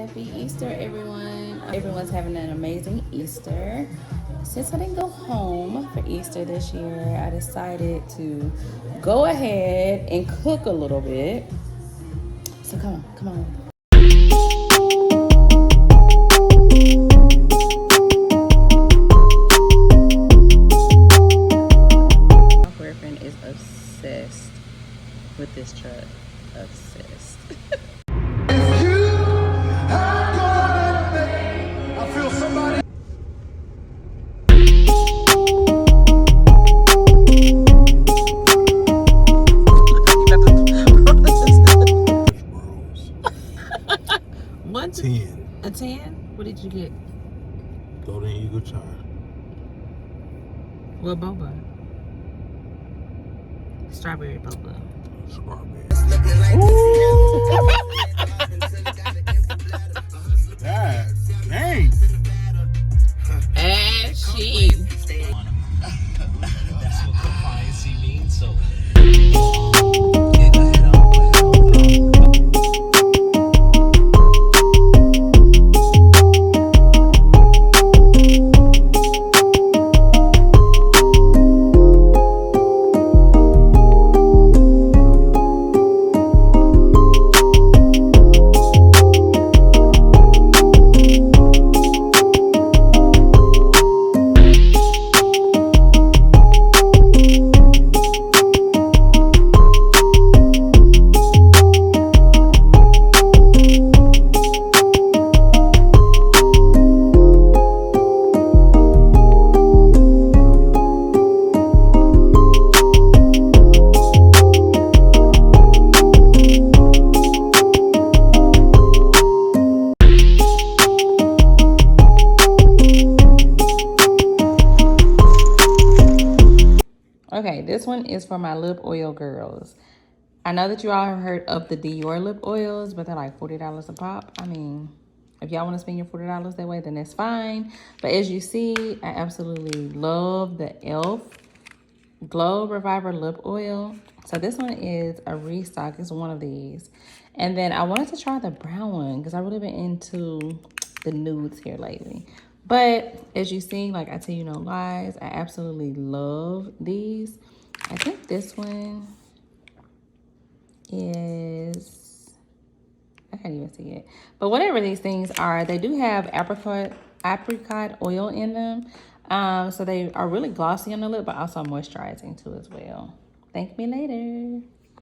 Happy Easter, everyone. Everyone's having an amazing Easter. Since I didn't go home for Easter this year, I decided to go ahead and cook a little bit. So come on, come on. My boyfriend is obsessed with this truck. Obsessed. One 10. A 10? What did you get? Golden Eagle Char. What boba? Strawberry boba. Strawberry. Ooh. God dang. Ashy. That's what compliancy means. So. Okay, this one is for my lip oil girls. I know that you all have heard of the Dior lip oils, but they're like $40 a pop. I mean, if y'all want to spend your $40 that way, then that's fine. But as you see, I absolutely love the e.l.f. Glow Reviver lip oil. So this one is a restock. It's one of these. And then I wanted to try the brown one because I've really been into the nudes here lately. But as you see, like I tell you no lies, I absolutely love these. I think this one is, I can't even see it. But whatever these things are, they do have apricot oil in them. So they are really glossy on the lip, but also moisturizing too as well. Thank me later.